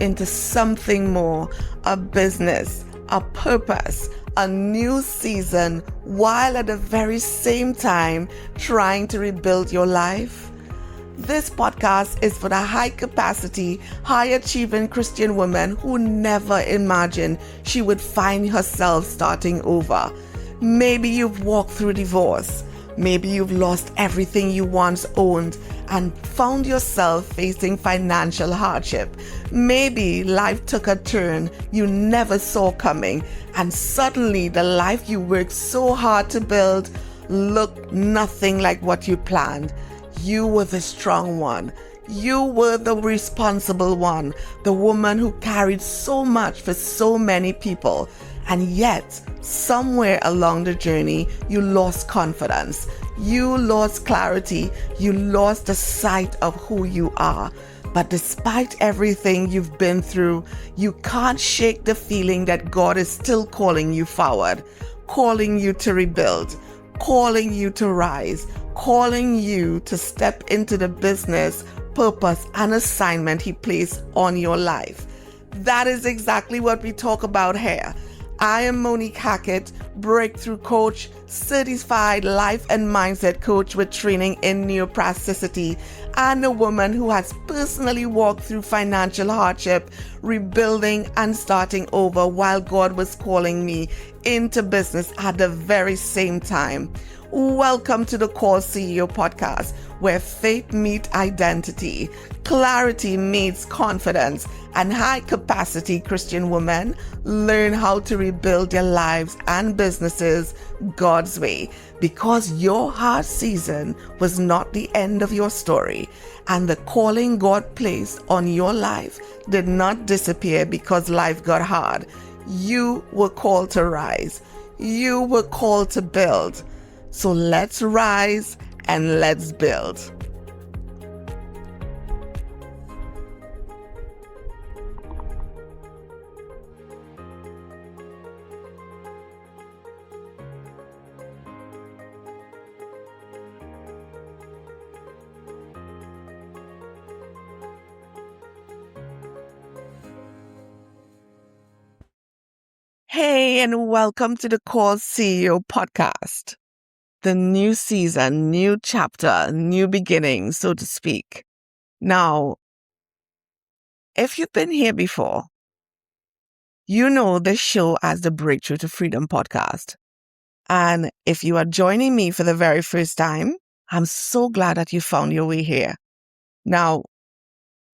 into something more, a business, a purpose, a new season, while at the very same time trying to rebuild your life? This podcast is for the high capacity, high achieving Christian woman who never imagined she would find herself starting over. Maybe you've walked through divorce. Maybe you've lost everything you once owned and found yourself facing financial hardship. Maybe life took a turn you never saw coming, and suddenly the life you worked so hard to build looked nothing like what you planned. You were the strong one. You were the responsible one, the woman who carried so much for so many people. And yet, somewhere along the journey, you lost confidence. You lost clarity. You lost the sight of who you are. But despite everything you've been through, you can't shake the feeling that God is still calling you forward, calling you to rebuild, calling you to rise, calling you to step into the business, purpose, and assignment He placed on your life. That is exactly what we talk about here. I am Monique, breakthrough coach, certified life and mindset coach with training in neuroplasticity, and a woman who has personally walked through financial hardship, rebuilding and starting over while God was calling me into business at the very same time. Welcome to the Call CEO podcast, where faith meets identity, clarity meets confidence, and high capacity Christian women learn how to rebuild their lives and businesses God's way, because your hard season was not the end of your story, and the calling God placed on your life did not disappear because life got hard. You were called to rise. You were called to build. So let's rise and let's build. Hey, and welcome to the Call CEO podcast. The new season, new chapter, new beginning, so to speak. Now, if you've been here before, you know this show as the Breakthrough to Freedom podcast. And if you are joining me for the very first time, I'm so glad that you found your way here. Now,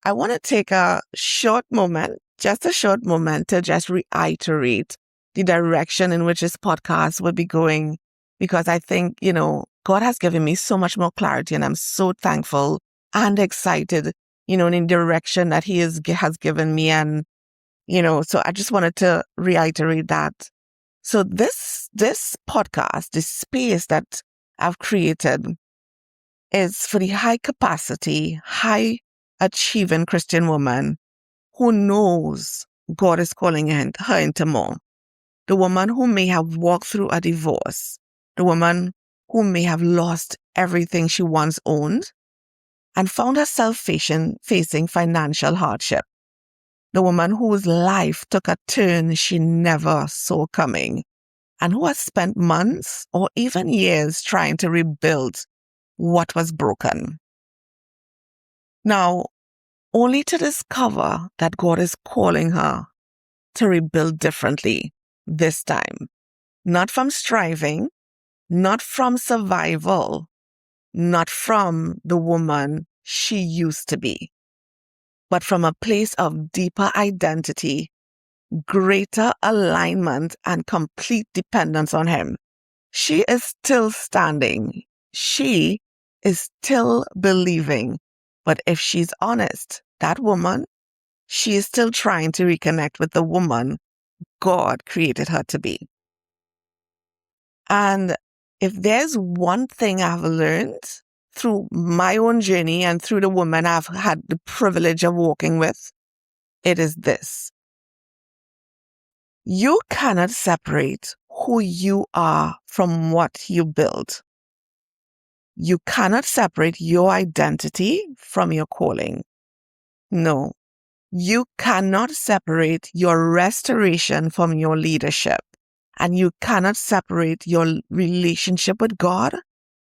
I want to take a short moment to just reiterate the direction in which this podcast will be going, because I think, God has given me so much more clarity, and I'm so thankful and excited, in the direction that He has given me. And, so I just wanted to reiterate that. So this podcast, this space that I've created, is for the high capacity, high achieving Christian woman who knows God is calling her into more. The woman who may have walked through a divorce, the woman who may have lost everything she once owned and found herself facing financial hardship, the woman whose life took a turn she never saw coming, and who has spent months or even years trying to rebuild what was broken. Now, only to discover that God is calling her to rebuild differently this time. Not from striving, not from survival, not from the woman she used to be, but from a place of deeper identity, greater alignment, and complete dependence on Him. She is still standing. She is still believing. But if she's honest, that woman, she is still trying to reconnect with the woman God created her to be. And if there's one thing I've learned through my own journey and through the women I've had the privilege of walking with, it is this. You cannot separate who you are from what you build. You cannot separate your identity from your calling. No, You cannot separate your restoration from your leadership. And you cannot separate your relationship with God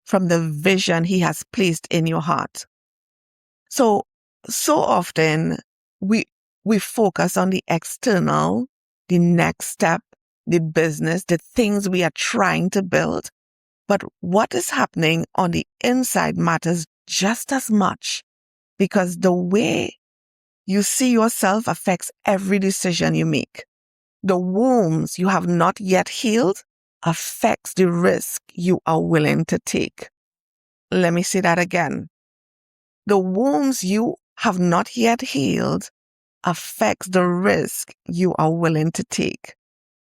from the vision He has placed in your heart. So often we focus on the external, the next step, the business, the things we are trying to build. But what is happening on the inside matters just as much, because the way you see yourself affects every decision you make. The wounds you have not yet healed affects the risk you are willing to take. Let me say that again. The wounds you have not yet healed affects the risk you are willing to take.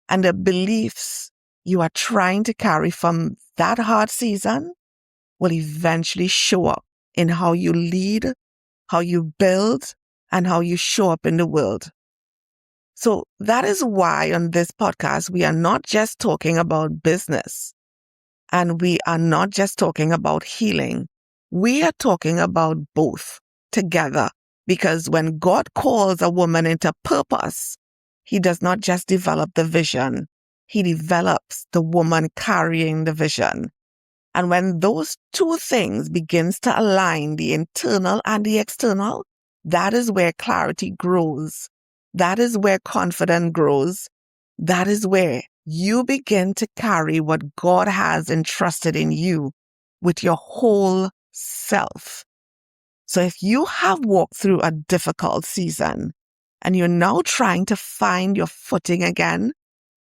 And the beliefs you are trying to carry from that hard season will eventually show up in how you lead, how you build, and how you show up in the world. So that is why on this podcast, we are not just talking about business and we are not just talking about healing. We are talking about both together, because when God calls a woman into purpose, He does not just develop the vision. He develops the woman carrying the vision. And when those two things begins to align, the internal and the external, that is where clarity grows. That is where confidence grows. That is where you begin to carry what God has entrusted in you with your whole self. So if you have walked through a difficult season and you're now trying to find your footing again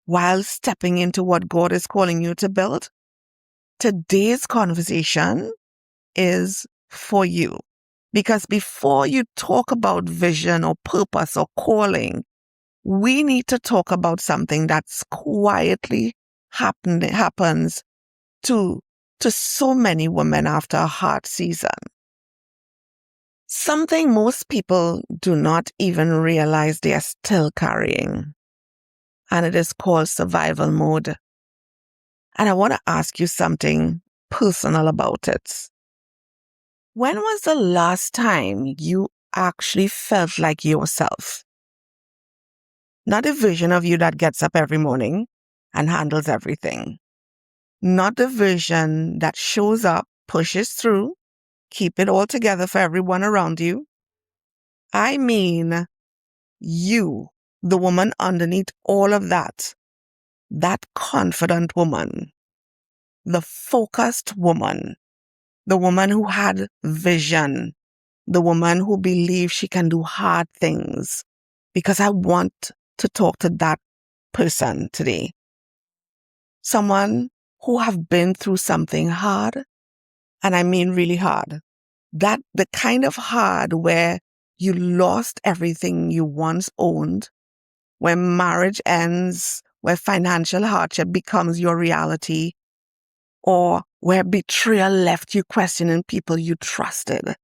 while stepping into what God is calling you to build, today's conversation is for you. Because before you talk about vision or purpose or calling, we need to talk about something that's quietly happens to so many women after a hard season. Something most people do not even realize they are still carrying. And it is called survival mode. And I want to ask you something personal about it. When was the last time you actually felt like yourself? Not a version of you that gets up every morning and handles everything. Not the version that shows up, pushes through, keep it all together for everyone around you. I mean, you, the woman underneath all of that confident woman, the focused woman, the woman who had vision, the woman who believed she can do hard things. Because I want to talk to that person today. Someone who have been through something hard, and I mean really hard. That the kind of hard where you lost everything you once owned, where marriage ends, where financial hardship becomes your reality, or where betrayal left you questioning people you trusted.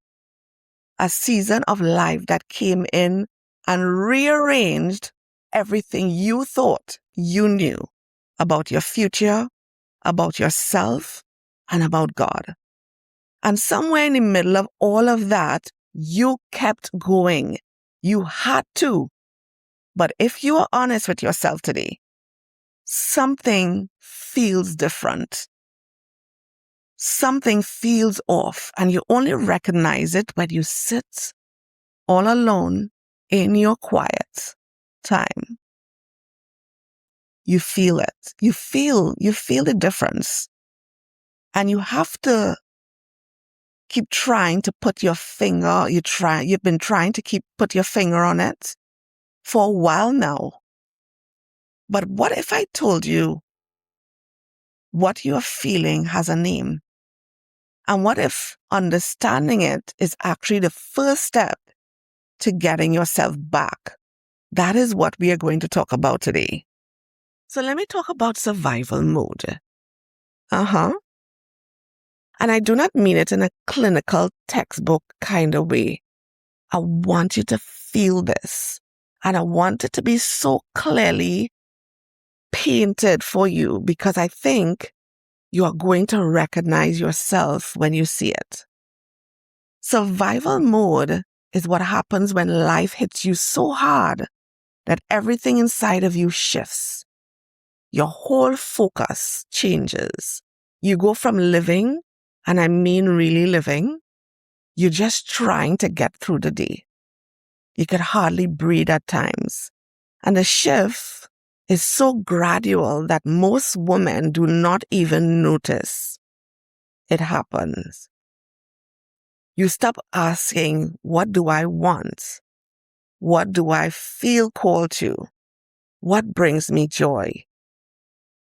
A season of life that came in and rearranged everything you thought you knew about your future, about yourself, and about God. And somewhere in the middle of all of that, you kept going. You had to. But if you are honest with yourself today, something feels different. Something feels off, and you only recognize it when you sit all alone in your quiet time. You feel it. You feel the difference. And you have to keep trying to put your finger, you've been trying to put your finger on it for a while now. But what if I told you what you're feeling has a name? And what if understanding it is actually the first step to getting yourself back? That is what we are going to talk about today. So let me talk about survival mode. And I do not mean it in a clinical textbook kind of way. I want you to feel this. And I want it to be so clearly painted for you, because I think you are going to recognize yourself when you see it. Survival mode is what happens when life hits you so hard that everything inside of you shifts. Your whole focus changes. You go from living, and I mean really living, you're just trying to get through the day. You could hardly breathe at times. And the shift is so gradual that most women do not even notice it happens. You stop asking, what do I want? What do I feel called to? What brings me joy?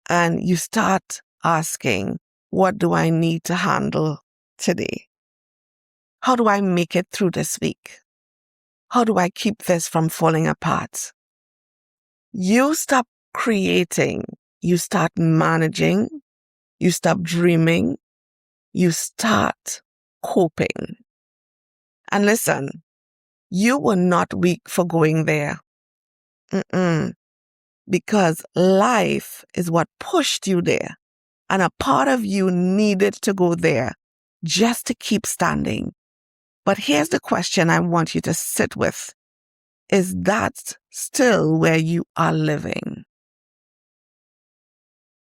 And you start asking, what do I need to handle today? How do I make it through this week? How do I keep this from falling apart? You stop creating, you start managing, you stop dreaming, you start coping. And listen, you were not weak for going there. Because life is what pushed you there. And a part of you needed to go there just to keep standing. But here's the question I want you to sit with. Is that still where you are living?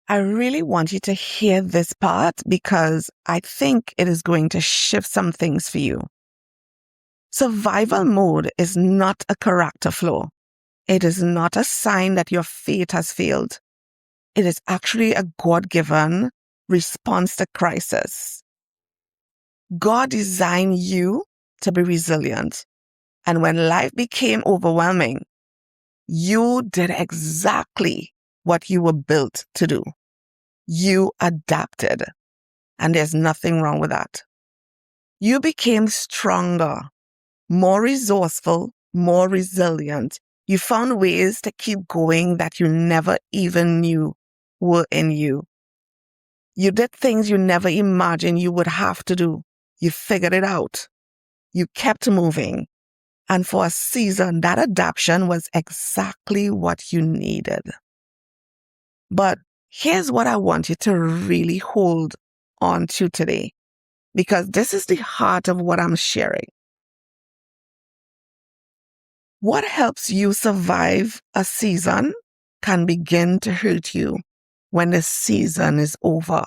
I really want you to hear this part because I think it is going to shift some things for you. Survival mode is not a character flaw. It is not a sign that your faith has failed. It is actually a God-given response to crisis. God designed you to be resilient. And when life became overwhelming, you did exactly what you were built to do. You adapted. And there's nothing wrong with that. You became stronger, more resourceful, more resilient. You found ways to keep going that you never even knew were in you. You did things you never imagined you would have to do. You figured it out. You kept moving. And for a season, that adaptation was exactly what you needed. But here's what I want you to really hold on to today, because this is the heart of what I'm sharing. What helps you survive a season can begin to hurt you when the season is over.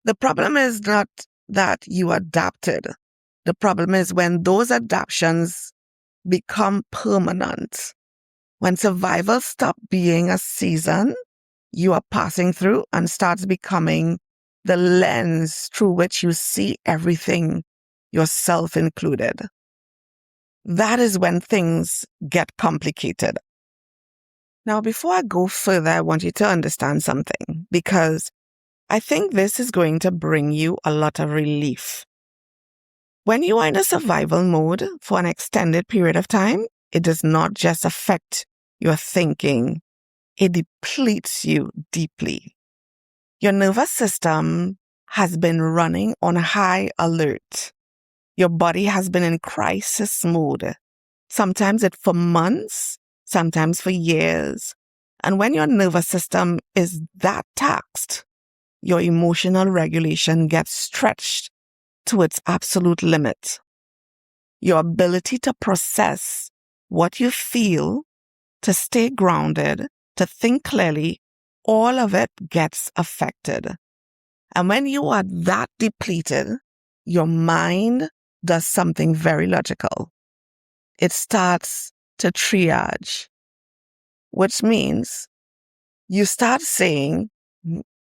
The problem is not that you adapted. The problem is when those adaptations become permanent. When survival stops being a season you are passing through and starts becoming the lens through which you see everything, yourself included. That is when things get complicated. Now, before I go further, I want you to understand something, because I think this is going to bring you a lot of relief. When you are in a survival mode for an extended period of time, it does not just affect your thinking, it depletes you deeply. Your nervous system has been running on high alert. Your body has been in crisis mode. Sometimes it's for months, sometimes for years. And when your nervous system is that taxed, your emotional regulation gets stretched to its absolute limit. Your ability to process what you feel, to stay grounded, to think clearly, all of it gets affected. And when you are that depleted, your mind does something very logical. It starts to triage, which means you start saying,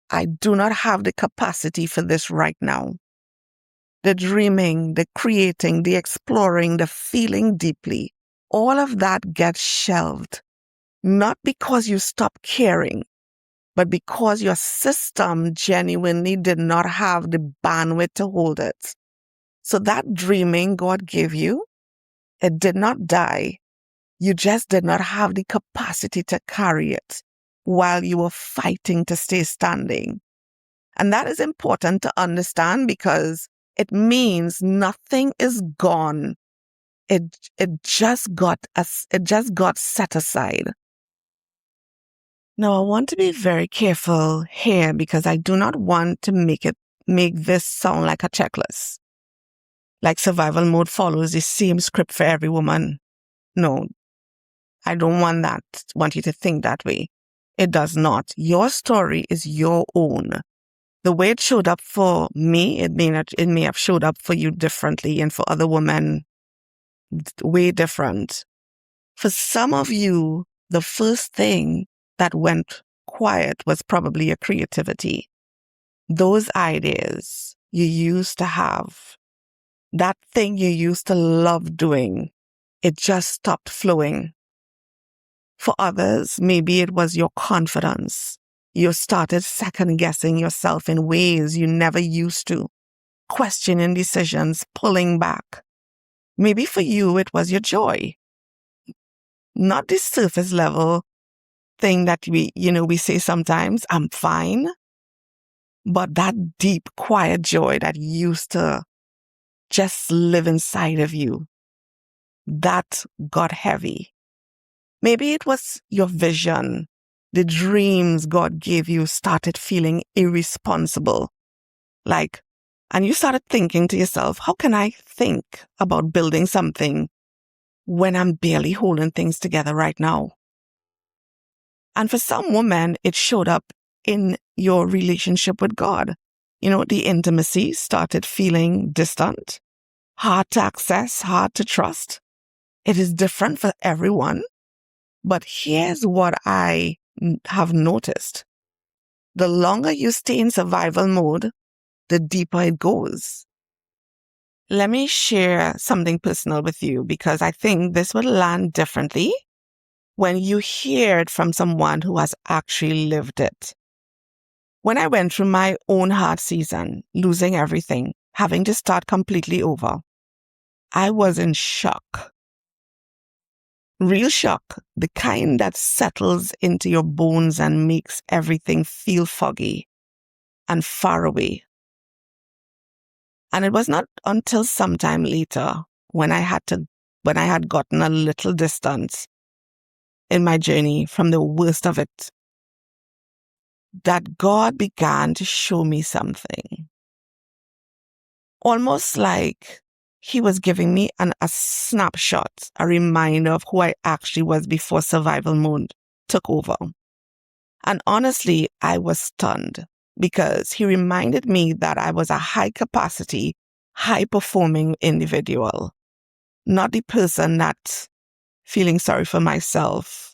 I do not have the capacity for this right now. The dreaming, the creating, the exploring, the feeling deeply, all of that gets shelved. Not because you stop caring, but because your system genuinely did not have the bandwidth to hold it. So that dreaming God gave you, it did not die. You just did not have the capacity to carry it while you were fighting to stay standing. And that is important to understand, because it means nothing is gone. It just got set aside. Now, I want to be very careful here, because I do not want to make this sound like a checklist. Like survival mode follows the same script for every woman. No, I don't want you to think that way. It does not. Your story is your own. The way it showed up for me, it may have showed up for you differently, and for other women, way different. For some of you, the first thing that went quiet was probably your creativity. Those ideas you used to have, that thing you used to love doing, it just stopped flowing. For others, maybe it was your confidence. You started second guessing yourself in ways you never used to, questioning decisions, pulling back. Maybe for you, it was your joy. Not the surface level thing that we say sometimes, I'm fine. But that deep, quiet joy that used to just live inside of you, that got heavy. Maybe it was your vision. The dreams God gave you started feeling irresponsible. And you started thinking to yourself, how can I think about building something when I'm barely holding things together right now? And for some women, it showed up in your relationship with God. The intimacy started feeling distant, hard to access, hard to trust. It is different for everyone. But here's what I have noticed. The longer you stay in survival mode, the deeper it goes. Let me share something personal with you, because I think this will land differently when you hear it from someone who has actually lived it. When I went through my own hard season, losing everything, having to start completely over, I was in shock. Real shock, the kind that settles into your bones and makes everything feel foggy and far away. And it was not until sometime later, when I had gotten a little distance in my journey from the worst of it, that God began to show me something. Almost like He was giving me a snapshot, a reminder of who I actually was before survival mode took over. And honestly, I was stunned, because He reminded me that I was a high-capacity, high-performing individual, not the person that's feeling sorry for myself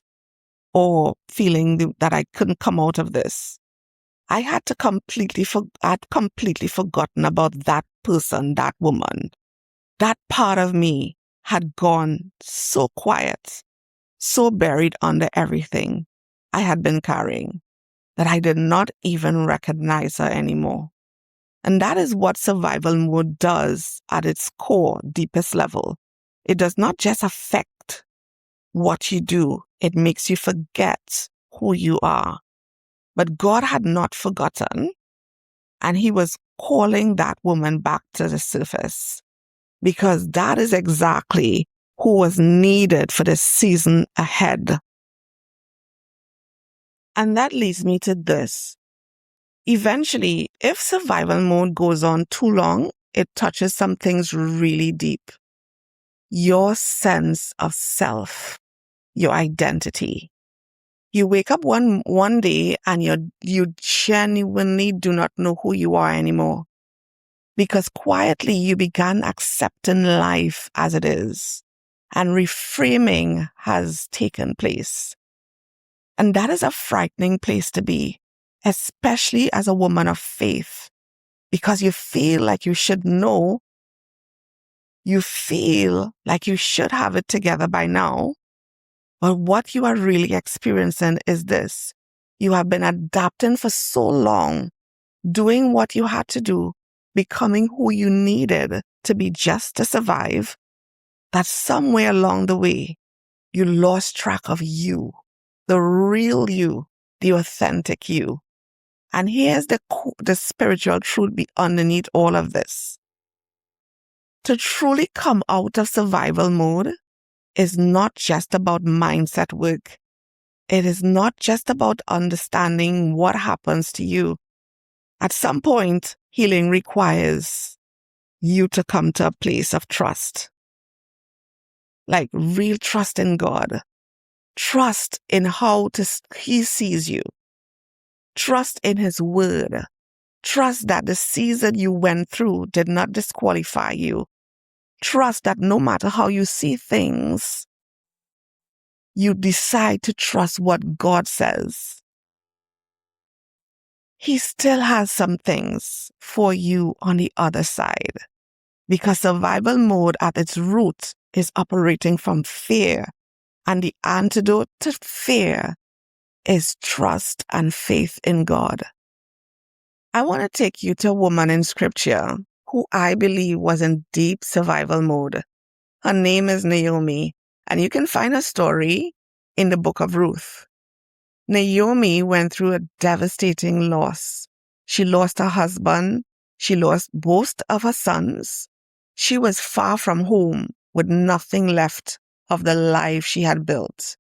or feeling that I couldn't come out of this. I'd completely forgotten about that person, that woman. That part of me had gone so quiet, so buried under everything I had been carrying, that I did not even recognize her anymore. And that is what survival mode does at its core, deepest level. It does not just affect what you do, it makes you forget who you are. But God had not forgotten, and He was calling that woman back to the surface, because that is exactly who was needed for the season ahead. And that leads me to this. Eventually, if survival mode goes on too long, it touches some things really deep. Your sense of self, your identity. You wake up one day and you genuinely do not know who you are anymore, because quietly you began accepting life as it is, and reframing has taken place. And that is a frightening place to be, especially as a woman of faith, because you feel like you should know, you feel like you should have it together by now. But what you are really experiencing is this. You have been adapting for so long, doing what you had to do, becoming who you needed to be just to survive, that somewhere along the way, you lost track of you, the real you, the authentic you. And here's the spiritual truth underneath all of this. To truly come out of survival mode is not just about mindset work. It is not just about understanding what happens to you. At some point, healing requires you to come to a place of trust. Like real trust in God. Trust in He sees you. Trust in His word. Trust that the season you went through did not disqualify you. Trust that no matter how you see things, you decide to trust what God says. He still has some things for you on the other side, because survival mode at its root is operating from fear, and the antidote to fear is trust and faith in God. I want to take you to a woman in scripture who I believe was in deep survival mode. Her name is Naomi, and you can find her story in the book of Ruth. Naomi went through a devastating loss. She lost her husband. She lost both of her sons. She was far from home with nothing left of the life she had built.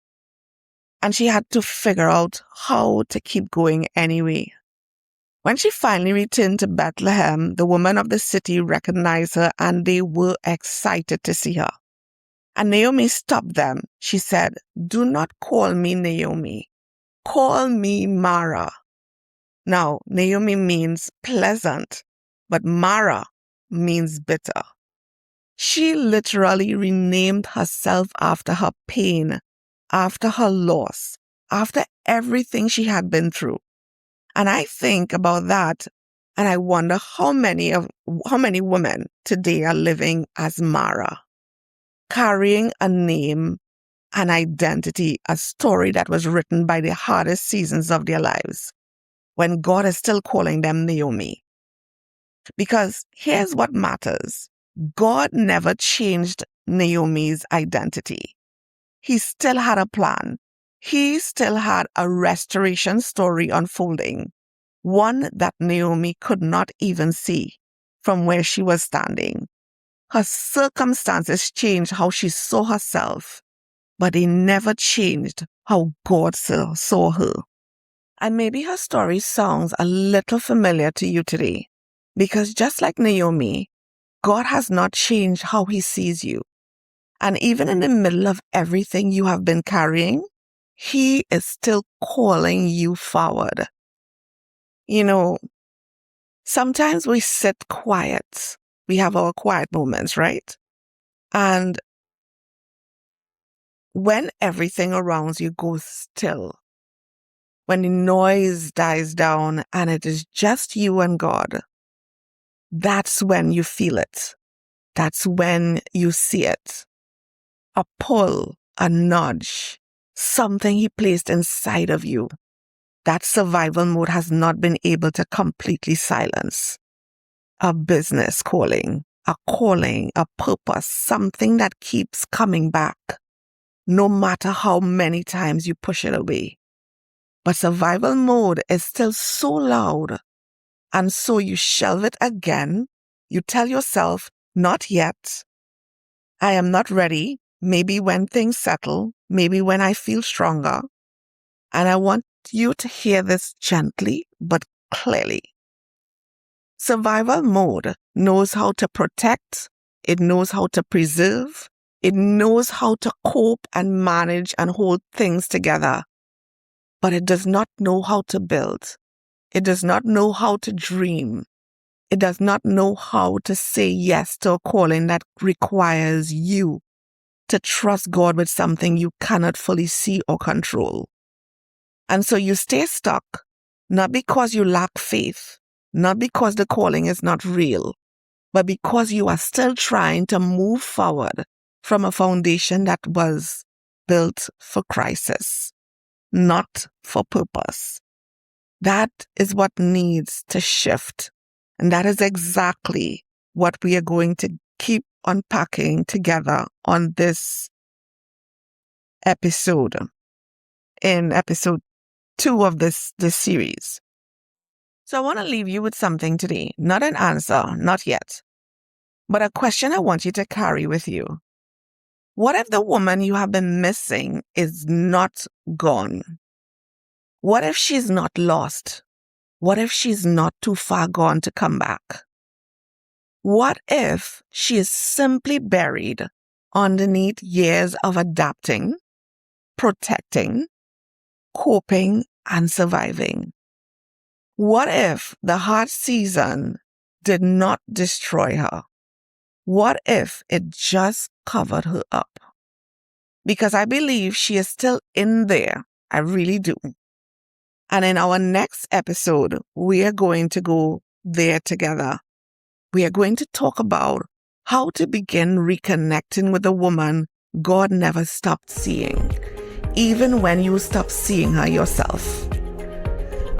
And she had to figure out how to keep going anyway. When she finally returned to Bethlehem, the women of the city recognized her and they were excited to see her. And Naomi stopped them. She said, "Do not call me Naomi. Call me Mara." Now, Naomi means pleasant, but Mara means bitter. She literally renamed herself after her pain, after her loss, after everything she had been through. And I think about that and I wonder how many women today are living as Mara, carrying a name, an identity, a story that was written by the hardest seasons of their lives, when God is still calling them Naomi. Because here's what matters. God never changed Naomi's identity. He still had a plan. He still had a restoration story unfolding, one that Naomi could not even see from where she was standing. Her circumstances changed how she saw herself, but they never changed how God saw her. And maybe her story sounds a little familiar to you today, because just like Naomi, God has not changed how He sees you. And even in the middle of everything you have been carrying, He is still calling you forward. You know, sometimes we sit quiet. We have our quiet moments, right? And when everything around you goes still, when the noise dies down and it is just you and God, that's when you feel it. That's when you see it. A pull, a nudge, something He placed inside of you that survival mode has not been able to completely silence. A business calling, a purpose, something that keeps coming back, no matter how many times you push it away. But survival mode is still so loud, and so you shelve it again. You tell yourself, not yet. I am not ready. Maybe when things settle, maybe when I feel stronger. And I want you to hear this gently but clearly. Survival mode knows how to protect, it knows how to preserve, it knows how to cope and manage and hold things together. But it does not know how to build. It does not know how to dream. It does not know how to say yes to a calling that requires you to trust God with something you cannot fully see or control. And so you stay stuck, not because you lack faith, not because the calling is not real, but because you are still trying to move forward from a foundation that was built for crisis, not for purpose. That is what needs to shift. And that is exactly what we are going to keep unpacking together on this episode, in episode 2 of this series. So I want to leave you with something today. Not an answer, not yet, but a question I want you to carry with you. What if the woman you have been missing is not gone? What if she's not lost? What if she's not too far gone to come back? What if she is simply buried underneath years of adapting, protecting, coping, and surviving? What if the hard season did not destroy her? What if it just covered her up? Because I believe she is still in there. I really do. And in our next episode, we are going to go there together. We are going to talk about how to begin reconnecting with the woman God never stopped seeing, even when you stop seeing her yourself.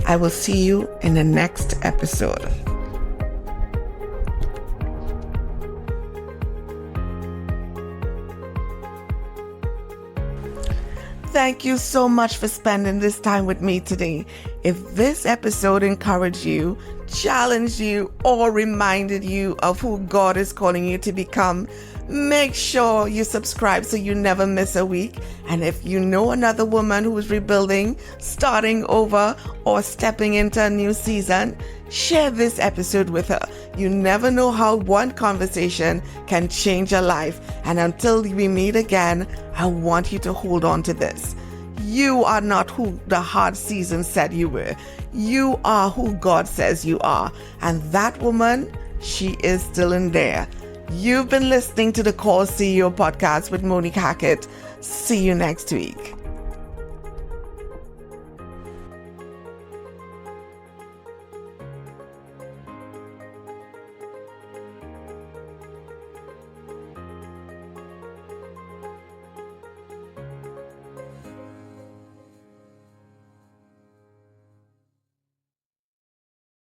I will see you in the next episode. Thank you so much for spending this time with me today. If this episode encouraged you, challenged you, or reminded you of who God is calling you to become, make sure you subscribe so you never miss a week. And if you know another woman who is rebuilding, starting over, or stepping into a new season, share this episode with her. You never know how one conversation can change your life. And until we meet again, I want you to hold on to this. You are not who the hard season said you were. You are who God says you are. And that woman, she is still in there. You've been listening to the Call CEO podcast with Monique. See you next week.